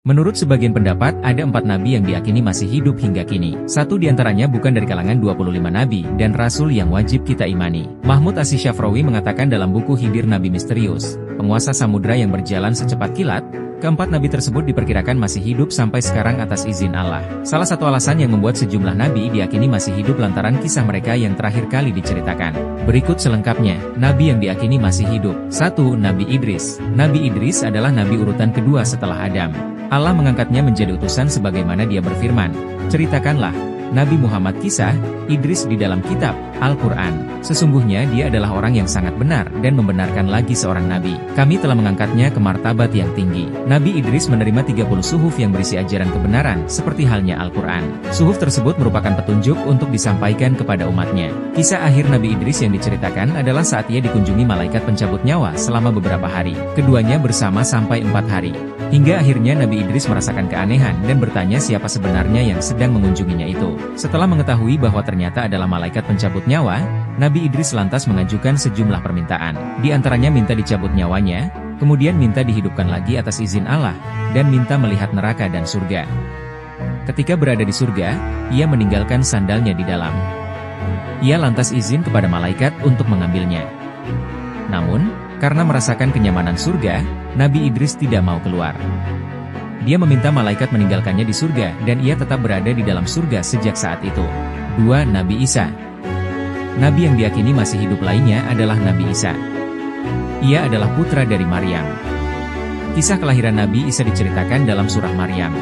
Menurut sebagian pendapat, ada 4 nabi yang diyakini masih hidup hingga kini. Satu diantaranya bukan dari kalangan 25 nabi dan rasul yang wajib kita imani. Mahmud Asy-Syafrawi mengatakan dalam buku Khidir Nabi Misterius, penguasa samudra yang berjalan secepat kilat, keempat nabi tersebut diperkirakan masih hidup sampai sekarang atas izin Allah. Salah satu alasan yang membuat sejumlah nabi diyakini masih hidup lantaran kisah mereka yang terakhir kali diceritakan. Berikut selengkapnya, nabi yang diyakini masih hidup. 1. Nabi Idris. Nabi Idris adalah nabi urutan kedua setelah Adam. Allah mengangkatnya menjadi utusan sebagaimana dia berfirman, "Ceritakanlah, Nabi Muhammad kisah Idris di dalam kitab Al-Quran. Sesungguhnya dia adalah orang yang sangat benar dan membenarkan lagi seorang nabi. Kami telah mengangkatnya ke martabat yang tinggi." Nabi Idris menerima 30 suhuf yang berisi ajaran kebenaran, seperti halnya Al-Quran. Suhuf tersebut merupakan petunjuk untuk disampaikan kepada umatnya. Kisah akhir Nabi Idris yang diceritakan adalah saat ia dikunjungi malaikat pencabut nyawa selama beberapa hari. Keduanya bersama sampai 4 hari. Hingga akhirnya Nabi Idris merasakan keanehan dan bertanya siapa sebenarnya yang sedang mengunjunginya itu. Setelah mengetahui bahwa ternyata adalah malaikat pencabut nyawa, Nabi Idris lantas mengajukan sejumlah permintaan. Di antaranya minta dicabut nyawanya, kemudian minta dihidupkan lagi atas izin Allah, dan minta melihat neraka dan surga. Ketika berada di surga, ia meninggalkan sandalnya di dalam. Ia lantas izin kepada malaikat untuk mengambilnya. Namun, karena merasakan kenyamanan surga, Nabi Idris tidak mau keluar. Dia meminta malaikat meninggalkannya di surga dan ia tetap berada di dalam surga sejak saat itu. 2. Nabi Isa. Nabi yang diyakini masih hidup lainnya adalah Nabi Isa. Ia adalah putra dari Maryam. Kisah kelahiran Nabi Isa diceritakan dalam surah Maryam.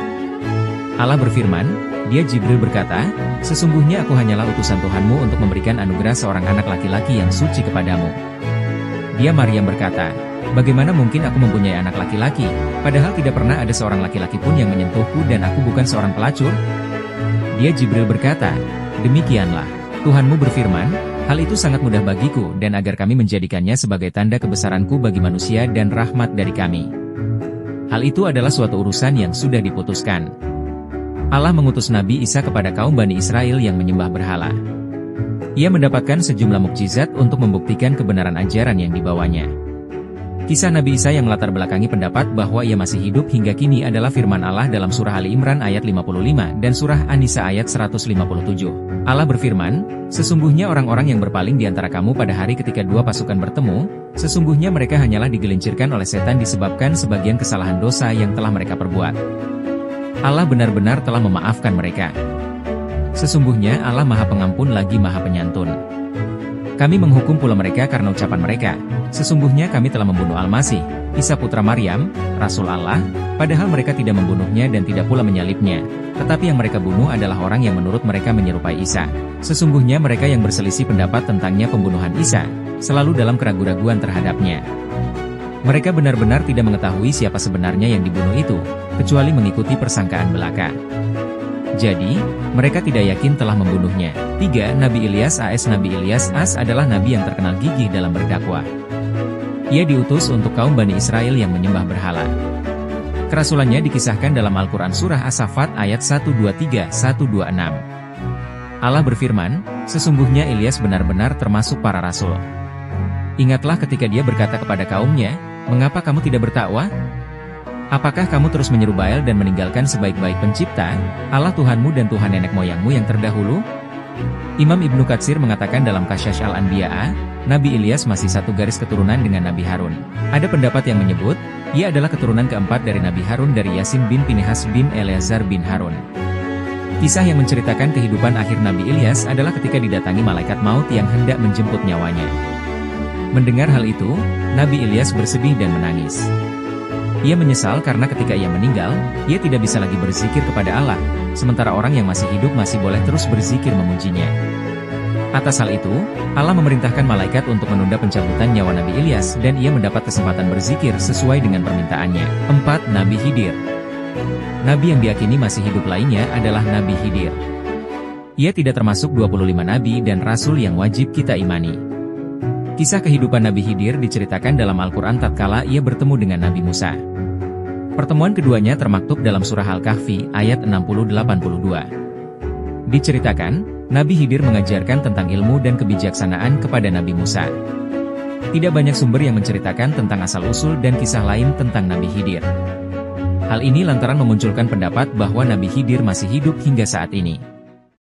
Allah berfirman, dia Jibril berkata, "Sesungguhnya aku hanyalah utusan Tuhanmu untuk memberikan anugerah seorang anak laki-laki yang suci kepadamu." Dia Maryam berkata, "Bagaimana mungkin aku mempunyai anak laki-laki, padahal tidak pernah ada seorang laki-laki pun yang menyentuhku dan aku bukan seorang pelacur?" Dia Jibril berkata, "Demikianlah, Tuhanmu berfirman, hal itu sangat mudah bagiku dan agar kami menjadikannya sebagai tanda kebesaranku bagi manusia dan rahmat dari kami. Hal itu adalah suatu urusan yang sudah diputuskan." Allah mengutus Nabi Isa kepada kaum Bani Israel yang menyembah berhala. Ia mendapatkan sejumlah mukjizat untuk membuktikan kebenaran ajaran yang dibawanya. Kisah Nabi Isa yang melatar belakangi pendapat bahwa ia masih hidup hingga kini adalah firman Allah dalam surah Ali Imran ayat 55 dan surah An-Nisa ayat 157. Allah berfirman, "Sesungguhnya orang-orang yang berpaling di antara kamu pada hari ketika dua pasukan bertemu, sesungguhnya mereka hanyalah digelincirkan oleh setan disebabkan sebagian kesalahan dosa yang telah mereka perbuat. Allah benar-benar telah memaafkan mereka. Sesungguhnya Allah Maha Pengampun lagi Maha Penyantun. Kami menghukum pula mereka karena ucapan mereka, sesungguhnya kami telah membunuh Al-Masih, Isa putra Maryam, Rasul Allah, padahal mereka tidak membunuhnya dan tidak pula menyalibnya, tetapi yang mereka bunuh adalah orang yang menurut mereka menyerupai Isa. Sesungguhnya mereka yang berselisih pendapat tentangnya pembunuhan Isa, selalu dalam keraguan-raguan terhadapnya. Mereka benar-benar tidak mengetahui siapa sebenarnya yang dibunuh itu, kecuali mengikuti persangkaan belaka. Jadi, mereka tidak yakin telah membunuhnya." 3. Nabi Ilyas AS. Nabi Ilyas AS adalah nabi yang terkenal gigih dalam berdakwah. Ia diutus untuk kaum Bani Israel yang menyembah berhala. Kerasulannya dikisahkan dalam Al-Quran Surah As-Saffat ayat 123-126. Allah berfirman, "Sesungguhnya Ilyas benar-benar termasuk para rasul. Ingatlah ketika dia berkata kepada kaumnya, 'Mengapa kamu tidak bertakwa? Apakah kamu terus menyeru Baal dan meninggalkan sebaik-baik pencipta, Allah Tuhanmu dan Tuhan nenek moyangmu yang terdahulu?'" Imam Ibnu Katsir mengatakan dalam Qasas Al-Anbiya, Nabi Ilyas masih satu garis keturunan dengan Nabi Harun. Ada pendapat yang menyebut, ia adalah keturunan keempat dari Nabi Harun dari Yasin bin Pinehas bin Eleazar bin Harun. Kisah yang menceritakan kehidupan akhir Nabi Ilyas adalah ketika didatangi malaikat maut yang hendak menjemput nyawanya. Mendengar hal itu, Nabi Ilyas bersedih dan menangis. Ia menyesal karena ketika ia meninggal, ia tidak bisa lagi berzikir kepada Allah, sementara orang yang masih hidup masih boleh terus berzikir memujinya. Atas hal itu, Allah memerintahkan malaikat untuk menunda pencabutan nyawa Nabi Ilyas dan ia mendapat kesempatan berzikir sesuai dengan permintaannya. 4. Nabi Khidir. Nabi yang diyakini masih hidup lainnya adalah Nabi Khidir. Ia tidak termasuk 25 nabi dan rasul yang wajib kita imani. Kisah kehidupan Nabi Khidir diceritakan dalam Al-Quran tatkala ia bertemu dengan Nabi Musa. Pertemuan keduanya termaktub dalam surah Al-Kahfi ayat 60-82. Diceritakan, Nabi Khidir mengajarkan tentang ilmu dan kebijaksanaan kepada Nabi Musa. Tidak banyak sumber yang menceritakan tentang asal-usul dan kisah lain tentang Nabi Khidir. Hal ini lantaran memunculkan pendapat bahwa Nabi Khidir masih hidup hingga saat ini.